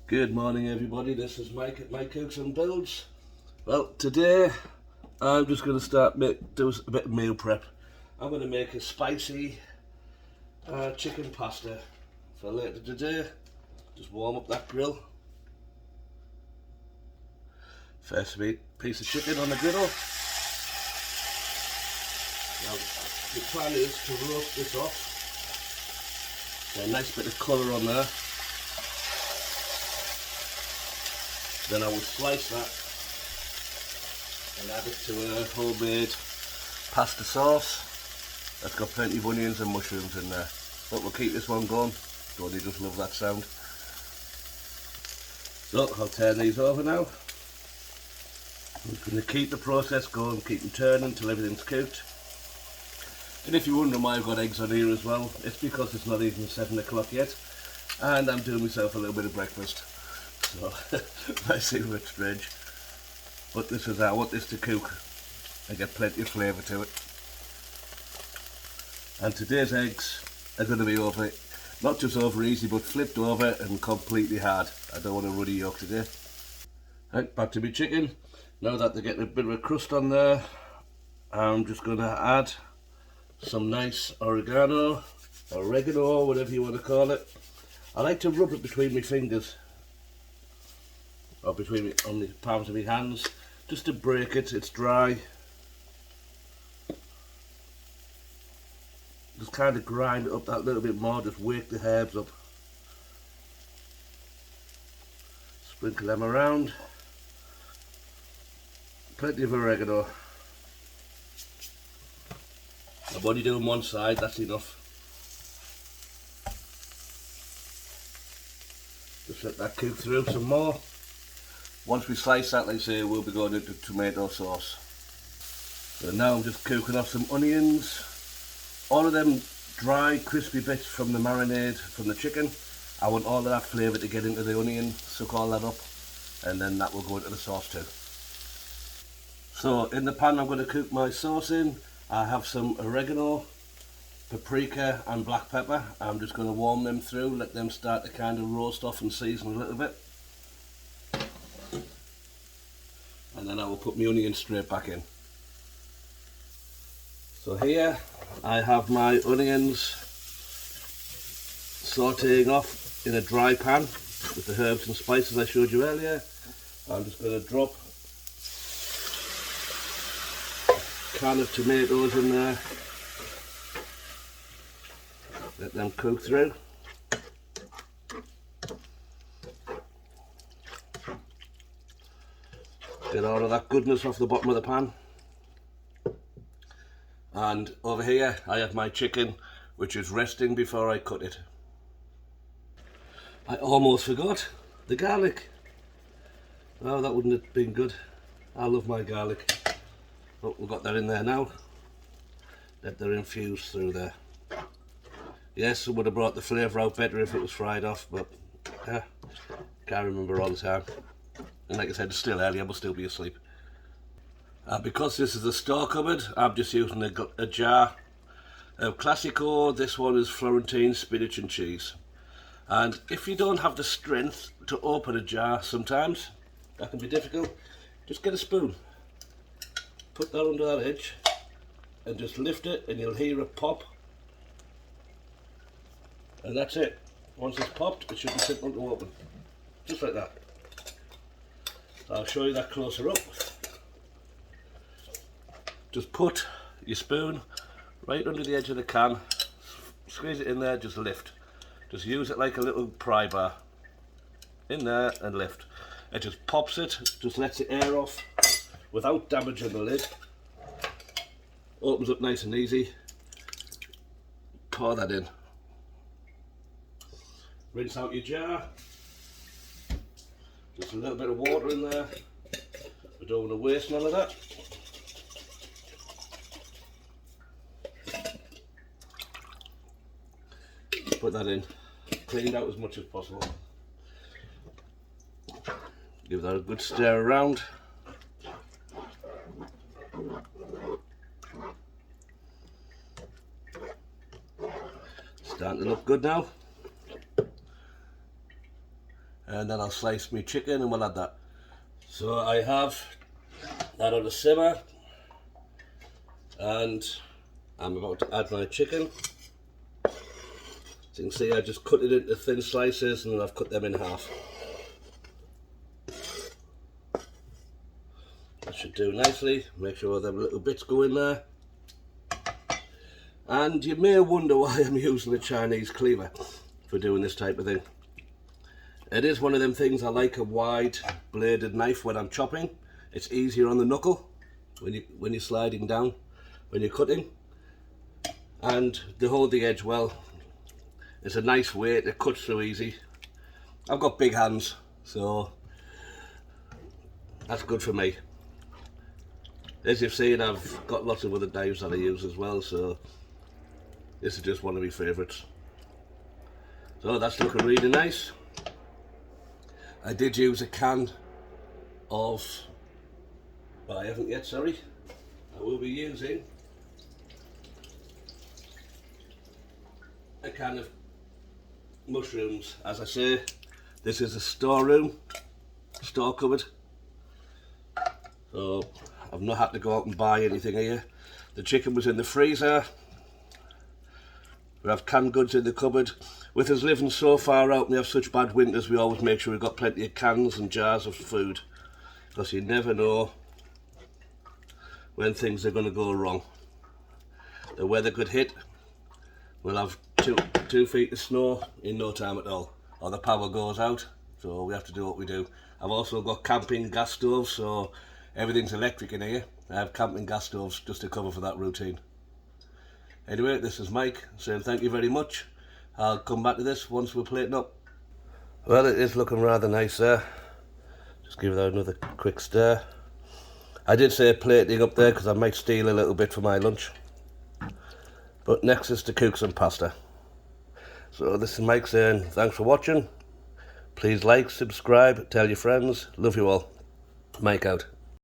Good morning everybody, this is Mike at Mike Cooks and Builds. Well, today I'm just going to do a bit of meal prep. I'm going to make a spicy chicken pasta for later today. Just warm up that grill. First piece of chicken on the griddle. Now the plan is to roast this off. Get a nice bit of colour on there. Then I will slice that and add it to a homemade pasta sauce. That's got plenty of onions and mushrooms in there. But we'll keep this one going. Don't you just love that sound? So I'll turn these over now. I'm just going to keep the process going, keep them turning until everything's cooked. And if you're wondering why I've got eggs on here as well, it's because it's not even 7 o'clock yet and I'm doing myself a little bit of breakfast. So, I seem a bit strange, but this is how I want this to cook and get plenty of flavour to it. And today's eggs are going to be over, not just over easy, but flipped over and completely hard. I don't want a ruddy yolk today. Right, back to my chicken. Now that they're getting a bit of a crust on there, I'm just going to add some nice oregano, whatever you want to call it. I like to rub it between my fingers, or on the palms of my hands, just to break it. It's dry. Just kind of grind it up that little bit more, just wake the herbs up. Sprinkle them around. Plenty of oregano. I've only doing one side, that's enough. Just let that cook through some more. Once we slice that, like I say, we'll be going into tomato sauce. So now I'm just cooking off some onions. All of them dry, crispy bits from the marinade, from the chicken. I want all of that flavour to get into the onion, suck all that up, and then that will go into the sauce too. So in the pan I'm going to cook my sauce in. I have some oregano, paprika and black pepper. I'm just going to warm them through, let them start to kind of roast off and season a little bit. And then I will put my onions straight back in. So here I have my onions sauteing off in a dry pan with the herbs and spices I showed you earlier. I'm just going to drop a can of tomatoes in there. Let them cook through. Get all of that goodness off the bottom of the pan. And over here I have my chicken, which is resting before I cut it. I almost forgot the garlic. Oh, that wouldn't have been good. I love my garlic. But we've got that in there now. Let that infuse through there. Yes, it would have brought the flavour out better if it was fried off, but can't remember all the time. And like I said, it's still early, I must still be asleep. Because this is a store cupboard, I'm just using a jar of Classico. This one is Florentine spinach and cheese. And if you don't have the strength to open a jar sometimes, that can be difficult, just get a spoon. Put that under that edge and just lift it and you'll hear it pop. And that's it. Once it's popped, it should be simple to open. Just like that. I'll show you that closer up. Just put your spoon right under the edge of the can, squeeze it in there, just lift. Just use it like a little pry bar. In there and lift. It just pops it, just lets the air off without damaging the lid. Opens up nice and easy. Pour that in. Rinse out your jar. Just a little bit of water in there. We don't want to waste none of that. Put that in. Cleaned out as much as possible. Give that a good stir around. Starting to look good now. and then I'll slice my chicken and we'll add that. So I have that on a simmer, and I'm about to add my chicken. As you can see, I just cut it into thin slices and then I've cut them in half. That should do nicely. Make sure them little bits go in there. And you may wonder why I'm using a Chinese cleaver for doing this type of thing. It is one of them things, I like a wide bladed knife when I'm chopping. It's easier on the knuckle when you're sliding down, when you're cutting. And to hold the edge well, it's a nice way to cut through easy. I've got big hands, so that's good for me. As you've seen, I've got lots of other knives that I use as well, so this is just one of my favourites. So that's looking really nice. I did use a can of, but I haven't yet, sorry. I will be using a can of mushrooms. As I say, this is a store cupboard. So I've not had to go out and buy anything here. The chicken was in the freezer. We have canned goods in the cupboard. With us living so far out and we have such bad winters, we always make sure we've got plenty of cans and jars of food, because you never know when things are going to go wrong. The weather could hit, we'll have two feet of snow in no time at all, or the power goes out, so we have to do what we do. I've also got camping gas stoves, so everything's electric in here. I have camping gas stoves just to cover for that routine. Anyway, this is Mike saying thank you very much. I'll come back to this once we're plating up. Well, it is looking rather nice there. Just give that another quick stir. I did say plating up there because I might steal a little bit for my lunch. But next is to cook some pasta. So this is Mike saying thanks for watching. Please like, subscribe, tell your friends. Love you all. Mike out.